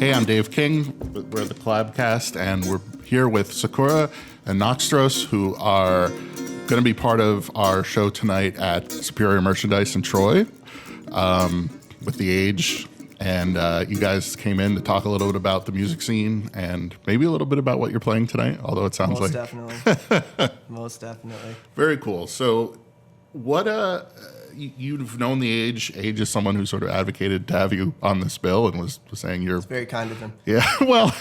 Hey, I'm Dave King. We're the CollabCast, and we're here with Sakura and NoxTros, who are going to be part of our show tonight at Superior Merchandise in Troy with The Age. And you guys came in to talk a little bit about the music scene and maybe a little bit about what you're playing tonight, although it sounds Most like... definitely. Most definitely. Very cool. So what... You've known The Age. Age is someone who sort of advocated to have you on this bill and was saying you're... It's very kind of him. Yeah, well,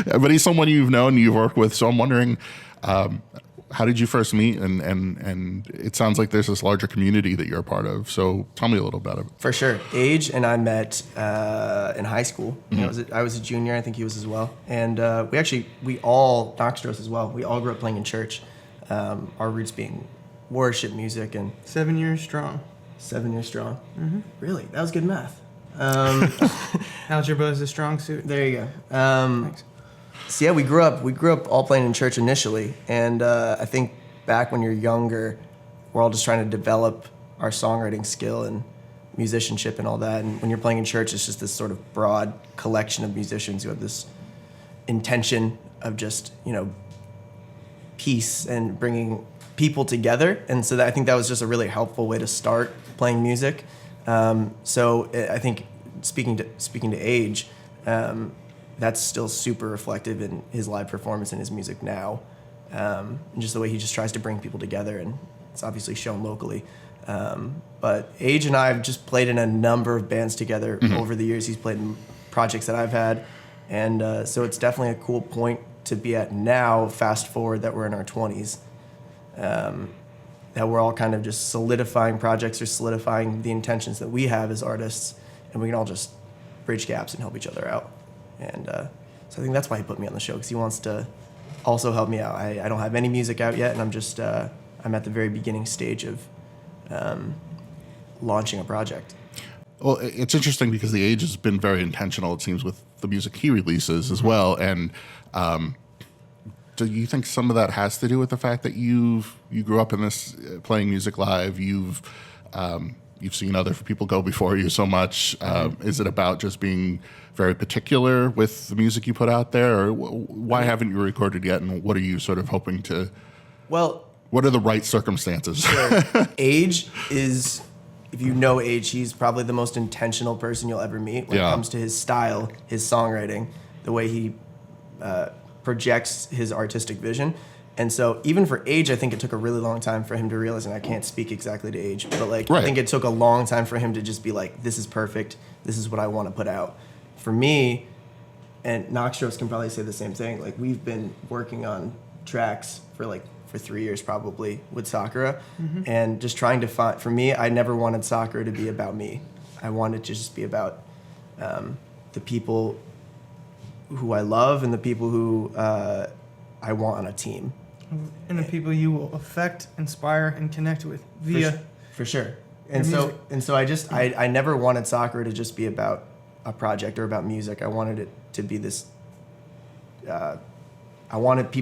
but he's someone you've known, you've worked with. So I'm wondering, how did you first meet? And it sounds like there's this larger community that you're a part of. So tell me a little about it. For sure. Age and I met in high school. Mm-hmm. I was a junior. I think he was as well. And we all, NoxTros as well, we all grew up playing in church. Our roots being worship music and 7 years strong. 7 years strong. Mm-hmm. Really? That was good math. Algebra is a strong suit. There you go. Thanks. So yeah, we grew up all playing in church initially, and I think back when you're younger, we're all just trying to develop our songwriting skill and musicianship and all that. And when you're playing in church, it's just this sort of broad collection of musicians who have this intention of just, peace and bringing people together. And so I think that was just a really helpful way to start playing music. So I think speaking to Age, that's still super reflective in his live performance and his music now. And just the way he just tries to bring people together, and it's obviously shown locally. But Age and I have just played in a number of bands together over the years. He's played in projects that I've had. And so it's definitely a cool point to be at now, fast forward that we're in our 20s. That we're all kind of just solidifying projects or solidifying the intentions that we have as artists, and we can all just bridge gaps and help each other out. And so I think that's why he put me on the show, because he wants to also help me out. I don't have any music out yet, and I'm at the very beginning stage of launching a project. Well, it's interesting because The Age has been very intentional, it seems, with the music he releases as well. And do you think some of that has to do with the fact that you grew up in this playing music live? You've seen other people go before you so much. Is it about just being very particular with the music you put out there, or why haven't you recorded yet? And what are you sort of hoping to? Well, what are the right circumstances? Sure. Age is, if you know Age, he's probably the most intentional person you'll ever meet when it comes to his style, his songwriting, the way he projects his artistic vision. And so even for Age, I think it took a really long time for him to realize, and I can't speak exactly to Age, but right. I think it took a long time for him to just be like, this is perfect, this is what I want to put out. For me, and NoxTros can probably say the same thing, like we've been working on tracks for 3 years probably with Sakura, and just trying to find, for me, I never wanted Sakura to be about me. I wanted to just be about the people who I love and the people who I want on a team. And the people you will affect, inspire, and connect with via... For sure. And so I never wanted Sakura to just be about a project or about music. I wanted it to be this... I want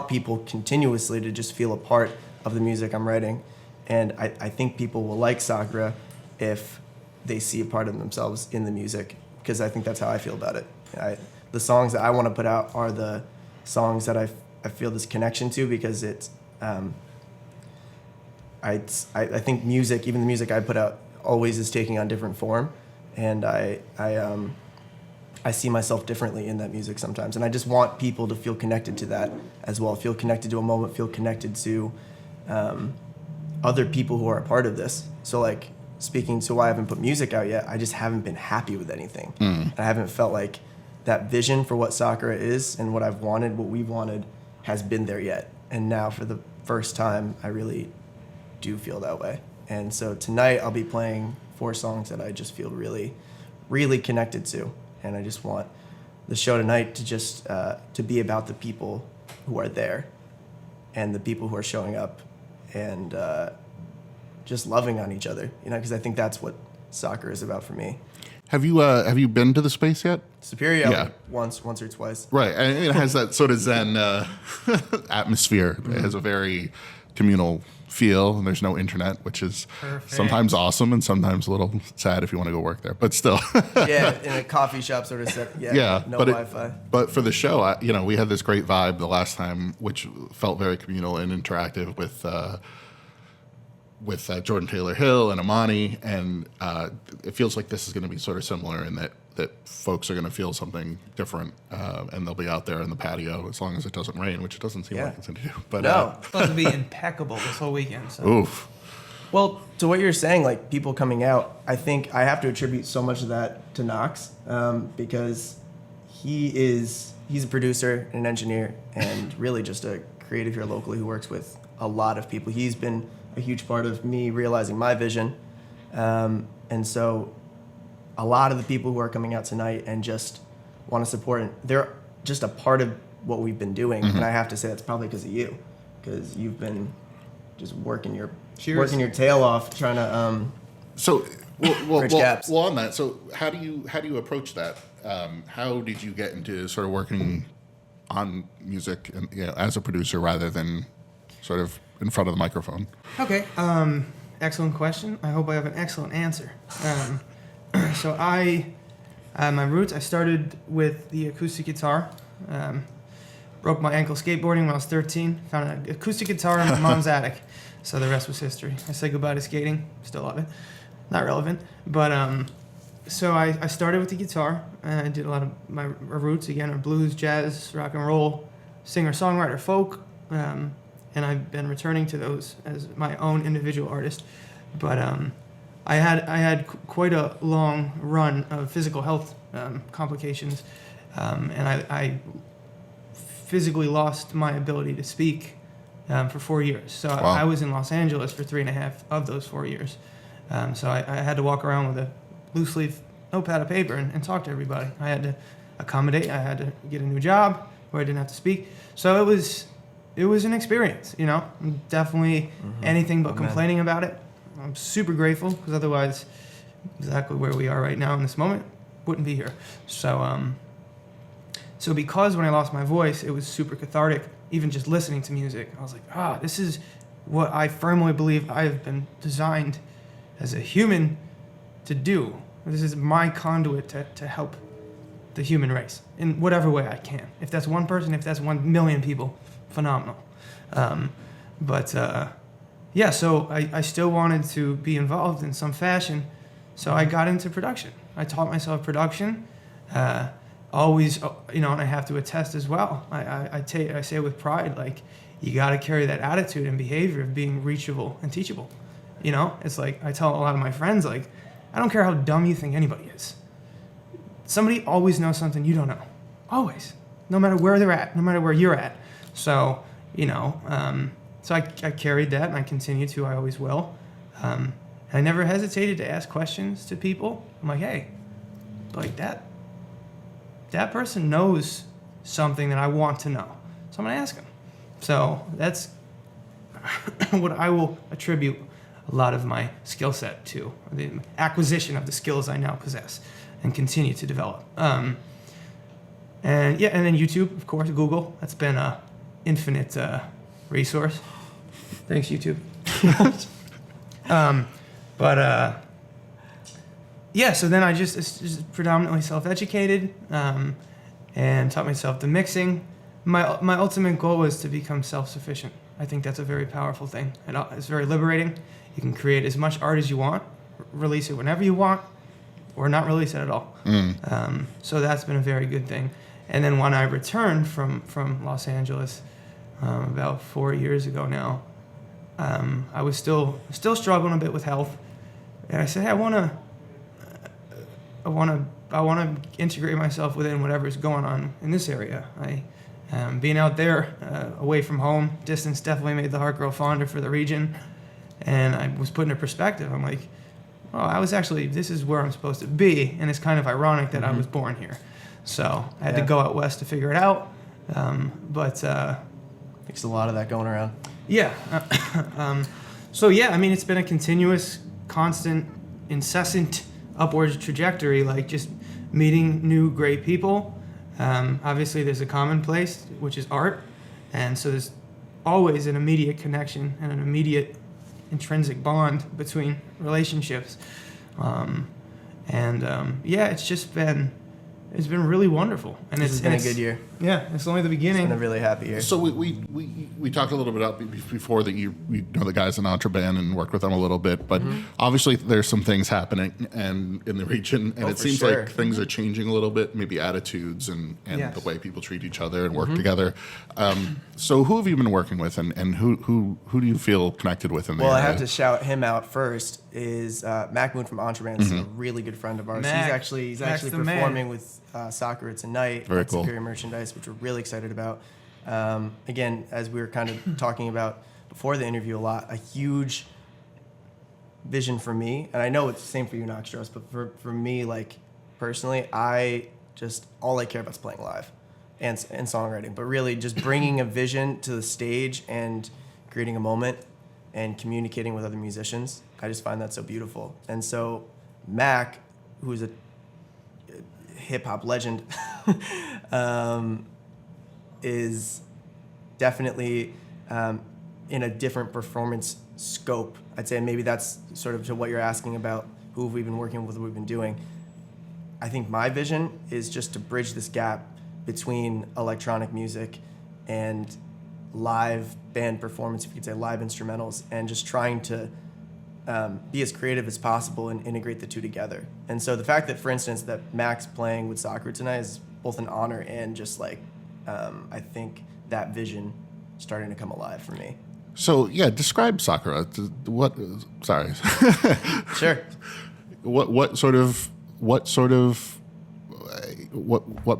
people continuously to just feel a part of the music I'm writing. And I think people will like Sakura if they see a part of themselves in the music, because I think that's how I feel about it. The songs that I want to put out are the songs that I feel this connection to, because it's I think music, even the music I put out, always is taking on different form, and I see myself differently in that music sometimes, and I just want people to feel connected to that as well, feel connected to a moment, feel connected to other people who are a part of this. So speaking to why I haven't put music out yet, I just haven't been happy with anything. I haven't felt like that vision for what Sakura is and what I've wanted, what we've wanted, has been there yet. And now for the first time, I really do feel that way. And so tonight I'll be playing 4 songs that I just feel really, really connected to. And I just want the show tonight to just to be about the people who are there and the people who are showing up and just loving on each other, because I think that's what soccer is about for me. Have you been to the space yet? Superior, once or twice. Right, and it has that sort of Zen atmosphere. It has a very communal feel, and there's no internet, which is Perfect. sometimes awesome and sometimes a little sad if you want to go work there. But still, Yeah, in a coffee shop sort of set. Yeah, no Wi-Fi. But for the show, we had this great vibe the last time, which felt very communal and interactive with Jordan Taylor Hill and Amani, and it feels like this is going to be sort of similar in that folks are going to feel something different, and they'll be out there in the patio as long as it doesn't rain, which it doesn't seem like it's going to do. But No. It's supposed to be impeccable this whole weekend. So. oof. Well, to what you're saying, like people coming out, I think I have to attribute so much of that to Knox, because he's a producer and an engineer and really just a creative here locally who works with a lot of people. He's been a huge part of me realizing my vision. And so a lot of the people who are coming out tonight and just want to support, and they're just a part of what we've been doing. And I have to say that's probably because of you, because you've been just working your tail off trying to So, bridge gaps. well, on that. So, how do you approach that? How did you get into sort of working on music and as a producer rather than sort of in front of the microphone? Okay. Excellent question. I hope I have an excellent answer. So my roots, I started with the acoustic guitar. Broke my ankle skateboarding when I was 13. Found an acoustic guitar in my mom's attic. So the rest was history. I said goodbye to skating. Still love it. Not relevant. But so I started with the guitar. And I did a lot of my roots, again, are blues, jazz, rock and roll, singer-songwriter, folk. And I've been returning to those as my own individual artist. But I had quite a long run of physical health complications, and I physically lost my ability to speak for 4 years. So Wow. I was in Los Angeles for 3.5 of those 4 years. So I had to walk around with a loose leaf notepad of paper and talk to everybody. I had to accommodate. I had to get a new job where I didn't have to speak. So it was an experience, I'm definitely anything but complaining about it. I'm super grateful, because otherwise, exactly where we are right now in this moment, wouldn't be here. So, so because when I lost my voice, it was super cathartic, even just listening to music. I was like, this is what I firmly believe I have been designed as a human to do. This is my conduit to help the human race in whatever way I can. If that's one person, if that's 1 million people, phenomenal. Yeah, so I still wanted to be involved in some fashion, so I got into production. I taught myself production, always, and I have to attest as well. I say it with pride, like, you got to carry that attitude and behavior of being reachable and teachable. It's like I tell a lot of my friends, like, I don't care how dumb you think anybody is. Somebody always knows something you don't know, always, no matter where they're at, no matter where you're at. So, so I carried that, and I continue to. I always will. And I never hesitated to ask questions to people. I'm like, hey, like that person knows something that I want to know, so I'm gonna ask them. So that's what I will attribute a lot of my skill set to, the acquisition of the skills I now possess and continue to develop. And then YouTube, of course, Google. That's been a infinite resource. Thanks, YouTube. So then it's just predominantly self-educated, and taught myself the mixing. My ultimate goal is to become self-sufficient. I think that's a very powerful thing. It's very liberating. You can create as much art as you want, release it whenever you want, or not release it at all. So that's been a very good thing. And then when I returned from Los Angeles about 4 years ago now, I was still struggling a bit with health, and I said, hey, I want to integrate myself within whatever's going on in this area. Being out there, away from home, distance definitely made the heart grow fonder for the region, and I was put into perspective. I'm like, this is where I'm supposed to be, and it's kind of ironic that I was born here. So I had to go out west to figure it out, There's a lot of that going around. Yeah. It's been a continuous, constant, incessant upward trajectory, like just meeting new great people. Obviously, there's a commonplace, which is art. And so there's always an immediate connection and an immediate intrinsic bond between relationships. Yeah, it's been really wonderful, and This has been a good year. Yeah, it's only the It's beginning. been a really happy year. So we talked a little bit about before that you know the guys in Contraband and work with them a little bit, but obviously there's some things happening and in the region, and it for seems sure. like things are changing a little bit, maybe attitudes and Yes. the way people treat each other and work together. So who have you been working with, and who do you feel connected with in the Well, I area? have to shout him out first. Is Mac Moon from Contraband is a really good friend of ours. Mac. He's Mac's actually the man. performing with Sakura tonight Very at cool. Superior Merchandise, which we're really excited about. Again, as we were kind of talking about before the interview a lot, a huge vision for me, and I know it's the same for you, NoxTros, but for me, like personally, all I care about is playing live and songwriting, but really just bringing a vision to the stage and creating a moment and communicating with other musicians. I just find that so beautiful. And so Mac, who's a hip hop legend, is definitely in a different performance scope. I'd say maybe that's sort of to what you're asking about, who have we been working with, what we've been doing. I think my vision is just to bridge this gap between electronic music and live band performance, if you could say live instrumentals, and just trying to be as creative as possible and integrate the two together. And so the fact that, for instance, that Mac's playing with Sakura tonight is both an honor and just like, I think that vision starting to come alive for me. So yeah, describe Sakura. What? Sorry. Sure. What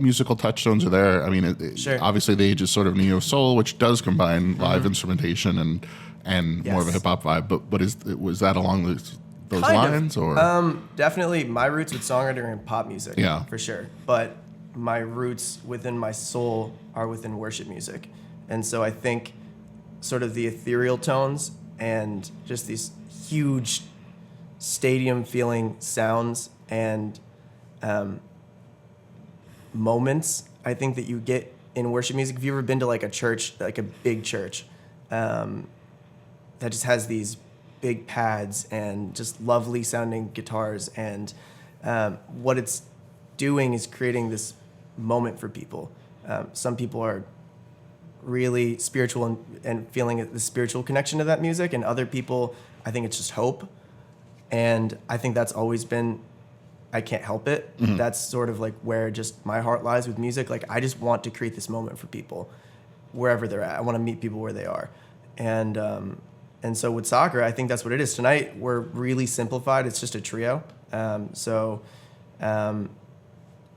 musical touchstones are there? I mean, Sure. Obviously the age is sort of neo soul, which does combine live instrumentation and more of a Yes. hip hop vibe. But was that along those Kind lines of. or? Definitely my roots with songwriting are in pop music, Yeah. for sure. But my roots within my soul are within worship music. And so I think sort of the ethereal tones and just these huge stadium feeling sounds and moments I think that you get in worship music. Have you ever been to like a church, like a big church, that just has these big pads and just lovely sounding guitars, and what it's doing is creating this moment for people. Some people are really spiritual and feeling the spiritual connection to that music, and other people, I think it's just hope. And I think that's always been, I can't help it. That's sort of like where just my heart lies with music. Like I just want to create this moment for people wherever they're at. I want to meet people where they are. And so with Sakura, I think that's what it is. Tonight, we're really simplified. It's just a trio.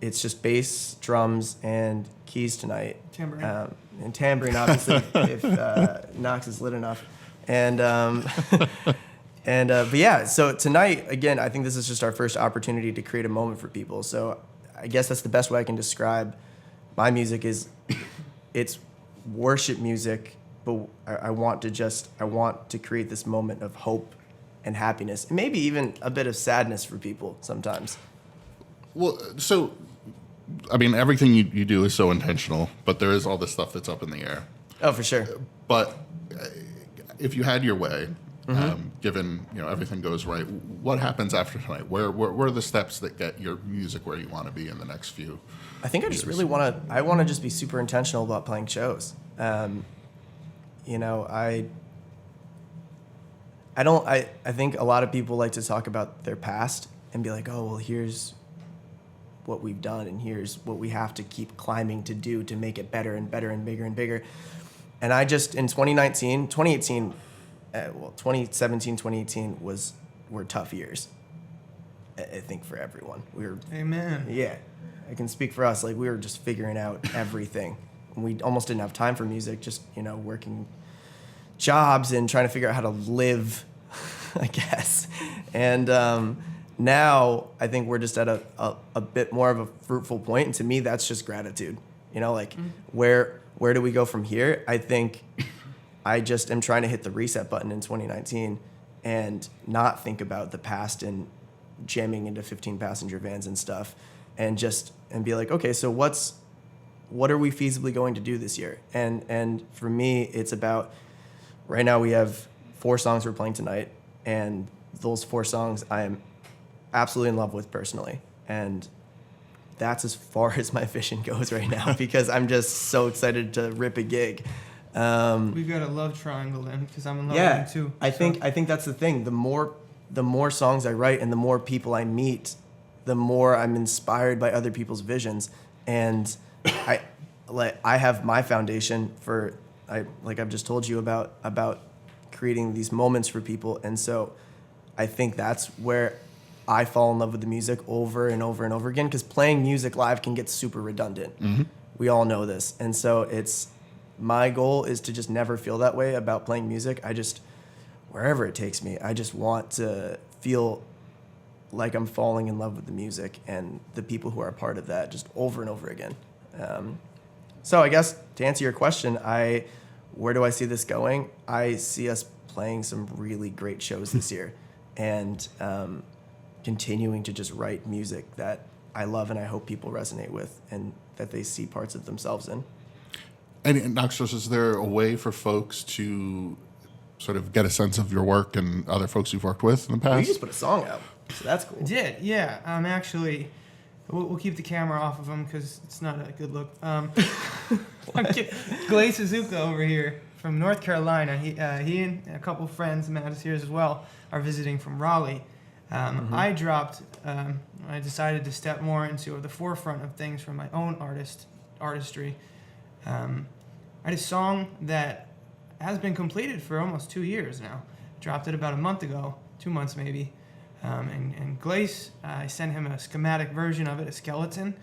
It's just bass, drums, and keys tonight. Tambourine. And tambourine, obviously, if Nox is lit enough. But yeah, so tonight, again, I think this is just our first opportunity to create a moment for people. So I guess that's the best way I can describe my music is it's worship music, but I want to create this moment of hope and happiness, and maybe even a bit of sadness for people sometimes. Well, so I mean, everything you do is so intentional, but there is all this stuff that's up in the air. Oh, for sure. But if you had your way, given everything goes right, what happens after tonight? Where are the steps that get your music where you want to be in the next few? I think I just really want to just be super intentional about playing shows. I think a lot of people like to talk about their past and be like, oh, well, here's what we've done and here's what we have to keep climbing to do to make it better and better and bigger and bigger. And I just, in 2017, 2018 were tough years, I think, for everyone. Amen. Yeah, I can speak for us. Like, we were just figuring out everything. We almost didn't have time for music, just, working jobs and trying to figure out how to live, I guess. And now I think we're just at a bit more of a fruitful point. And to me, that's just gratitude. Where do we go from here? I think I just am trying to hit the reset button in 2019 and not think about the past and jamming into 15-passenger vans and stuff, and be like, okay, so what's what are we feasibly going to do this year? And for me, it's about, right now we have 4 songs we're playing tonight, and those 4 songs I am absolutely in love with personally. And that's as far as my vision goes right now because I'm just so excited to rip a gig. We've got a love triangle then because I'm in love with him too. I think that's the thing. The more songs I write and the more people I meet, the more I'm inspired by other people's visions. And I have my foundation for, like I've just told you about creating these moments for people. And so I think that's where I fall in love with the music over and over and over again, because playing music live can get super redundant. Mm-hmm. We all know this. And so my goal is to just never feel that way about playing music. Wherever it takes me, I just want to feel like I'm falling in love with the music and the people who are a part of that just over and over again. So I guess to answer your question, where do I see this going? I see us playing some really great shows this year and continuing to just write music that I love and I hope people resonate with and that they see parts of themselves in. And NoxTros, is there a way for folks to sort of get a sense of your work and other folks you've worked with in the past? You just put a song out, so that's cool. Yeah. Actually, we'll keep the camera off of him because it's not a good look. Glaze Suzuka over here from North Carolina. He and a couple friends, Matt is here as well, are visiting from Raleigh. I decided to step more into the forefront of things from my own artistry. I had a song that has been completed for almost 2 years now. Dropped it about a month ago, 2 months maybe. And Glaze, I sent him a schematic version of it, a skeleton,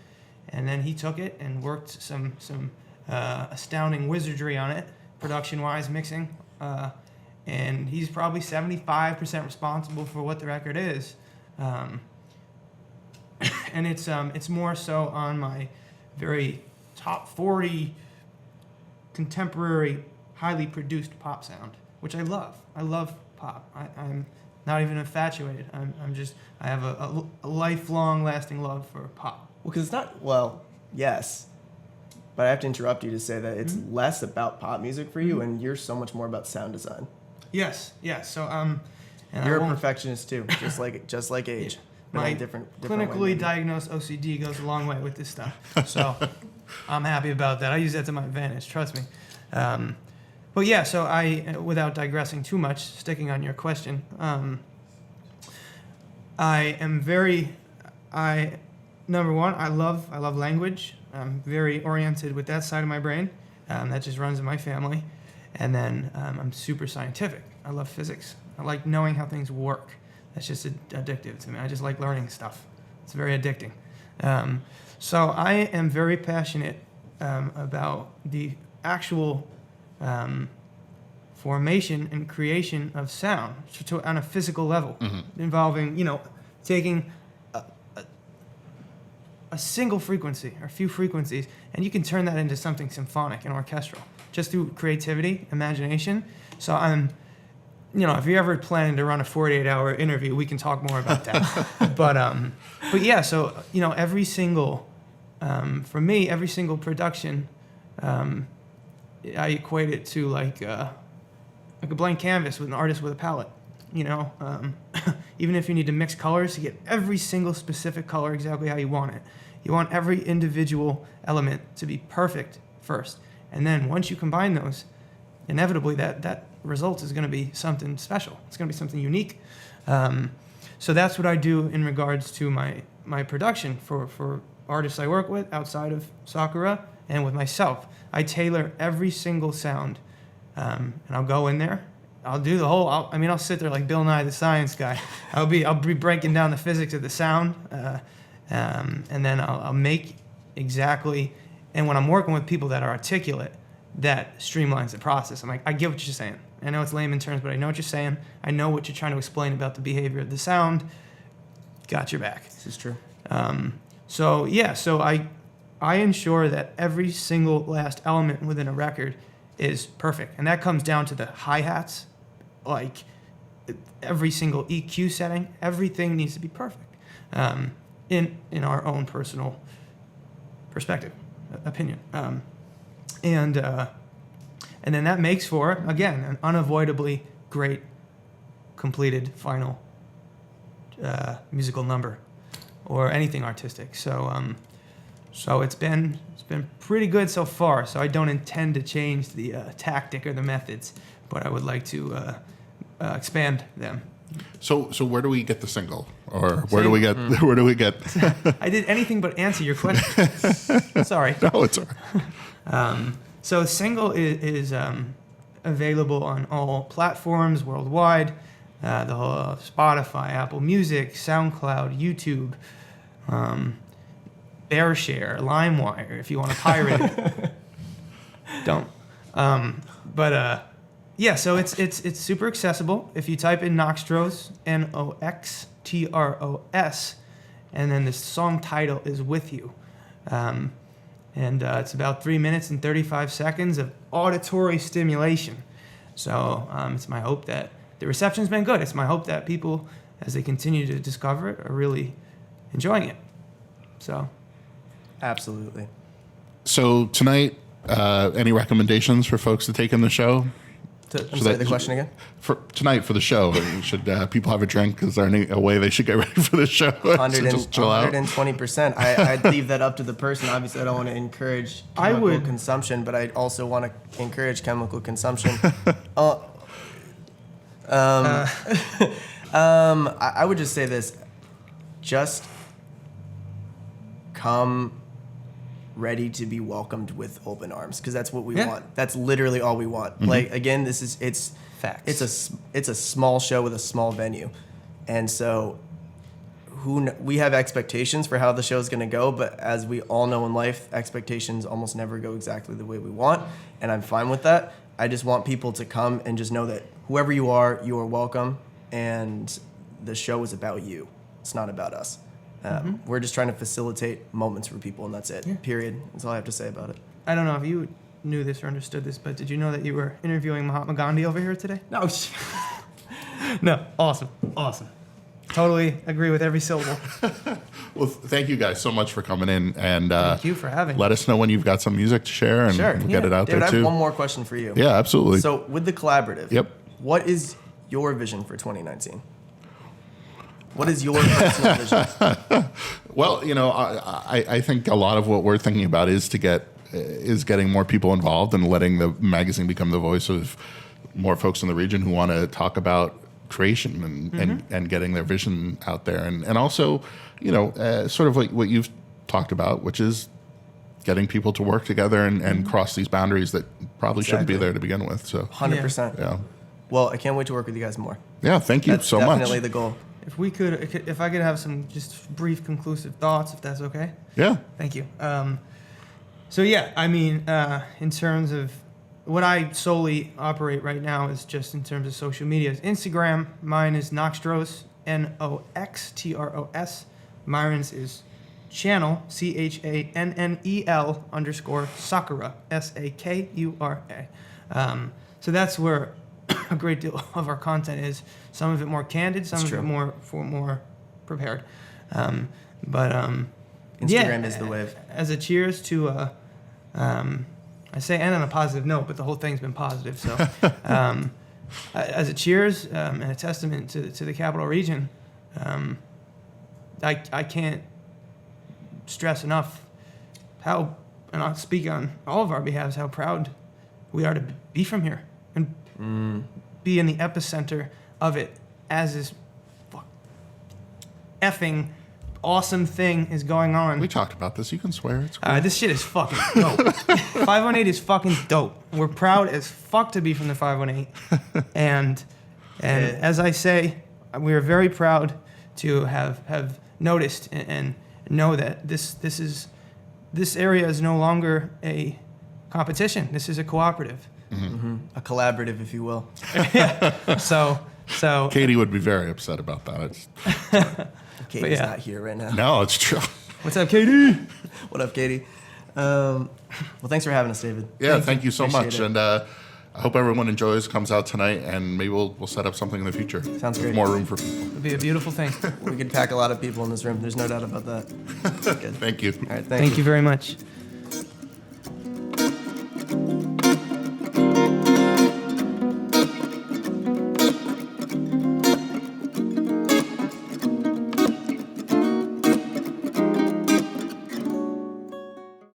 and then he took it and worked some astounding wizardry on it, production-wise, mixing. And he's probably 75% responsible for what the record is. And it's more so on my very top 40 contemporary, highly produced pop sound, which I love. I love pop. I'm not even infatuated. I have a lifelong lasting love for pop. Well, because it's not, yes, but I have to interrupt you to say that it's less about pop music for you, and you're so much more about sound design. Yes. So and you're a perfectionist too, just like age. Yeah. But My in different clinically way, diagnosed OCD goes a long way with this stuff. So I'm happy about that. I use that to my advantage, trust me. But yeah, so without digressing too much, sticking on your question, number one, I love language. I'm very oriented with that side of my brain. That just runs in my family. And then I'm super scientific. I love physics. I like knowing how things work. That's just addictive to me. I just like learning stuff. It's very addicting. So I am very passionate about the actual formation and creation of sound on a physical level, involving, taking a single frequency or a few frequencies, and you can turn that into something symphonic and orchestral just through creativity, imagination. So I'm, if you're ever planning to run a 48-hour interview, we can talk more about that. But yeah, so every single, for me, every single production, I equate it to like a blank canvas with an artist with a palette. Even if you need to mix colors, you get every single specific color exactly how you want it. You want every individual element to be perfect first. And then once you combine those, inevitably that result is going to be something special. It's going to be something unique. So that's what I do in regards to my production for artists I work with outside of Sakura and with myself. I tailor every single sound, and I'll go in there. I'll do the whole. I'll sit there like Bill Nye the Science Guy. I'll be breaking down the physics of the sound, and then I'll make exactly. And when I'm working with people that are articulate, that streamlines the process. I'm like, I get what you're saying. I know it's layman terms, but I know what you're saying. I know what you're trying to explain about the behavior of the sound. Got your back. This is true. So I ensure that every single last element within a record is perfect, and that comes down to the hi-hats, like every single EQ setting. Everything needs to be perfect in our own personal perspective. opinion. And then that makes for, again, an unavoidably great completed final musical number or anything artistic. So it's been pretty good so far. So I don't intend to change the tactic or the methods, but I would like to expand them. So where do we get the single, or where do we get? I did anything but answer your question. Sorry. No, it's all right. So single is available on all platforms worldwide. The whole Spotify, Apple Music, SoundCloud, YouTube, BearShare, LimeWire, if you want to pirate it. Don't. Yeah, so it's super accessible. If you type in NoxTros, NoxTros, and then the song title is With You. And it's about 3 minutes and 35 seconds of auditory stimulation. So it's my hope that the reception's been good. It's my hope that people, as they continue to discover it, are really enjoying it. So, Absolutely. So tonight, any recommendations for folks to take in the show? I'm sorry, the question again? For tonight for the show, should a have a drink? Is there a way they should get ready for the show? Just chill out? 120%. I'd leave that up to the person. Obviously, I don't want to encourage chemical consumption, but I also want to encourage chemical consumption. I would just say this. Just come ready to be welcomed with open arms, because that's what we want. That's literally all we want. Mm-hmm. Like, again, it's facts. It's a small show with a small venue, and so we have expectations for how the show's going to go, but as we all know in life, expectations almost never go exactly the way we want, and I'm fine with that. I just want people to come and just know that whoever you are welcome, and the show is about you. It's not about us. We're just trying to facilitate moments for people, and that's it. Yeah. Period. That's all I have to say about it. I don't know if you knew this or understood this, but did you know that you were interviewing Mahatma Gandhi over here today? No. No. Awesome. Totally agree with every syllable. Well, thank you guys so much for coming in, and thank you for having me. Let us know when you've got some music to share, and we'll get it out David, there too. I have one more question for you. Yeah, absolutely. So with the collaborative, Yep. What is your vision for 2019? What is your personal vision? Well, I think a lot of what we're thinking about is getting more people involved and letting the magazine become the voice of more folks in the region who want to talk about creation and getting their vision out there, and also, sort of like what you've talked about, which is getting people to work together and cross these boundaries that probably shouldn't be there to begin with. So 100%. Yeah. Well, I can't wait to work with you guys more. Yeah, thank you so much. That's definitely the goal. If I could have some just brief conclusive thoughts, if that's okay. Yeah. Thank you. So yeah, I mean, in terms of what I solely operate right now is just in terms of social media. Instagram, mine is NoxTros, NoxTros. Myron's is channel, CHANNEL_ Sakura, SAKURA. So that's where a great deal of our content is. Some of it more candid, some of it more prepared. Instagram is the wave. As a cheers to, I say end on a positive note, but the whole thing's been positive. So, as a cheers and a testament to the Capital Region, I can't stress enough how, and I'll speak on all of our behalves, how proud we are to be from here and be in the epicenter of it as this effing awesome thing is going on. We talked about this. You can swear. It's cool. This shit is fucking dope. 518 is fucking dope. We're proud as fuck to be from the 518. And as I say, we are very proud to have noticed and know that this area is no longer a competition. This is a cooperative. A collaborative, if you will. So Katie would be very upset about that. Katie's not here right now. No, it's true. What's up, Katie? What up, Katie? Well, thanks for having us, David. Yeah, thank you so much. And I hope everyone enjoys, comes out tonight, and maybe we'll set up something in the future. Sounds great. More room for people. It'll be a beautiful thing. We could pack a lot of people in this room. There's no doubt about that. Good. Thank you. All right, Thank you very much.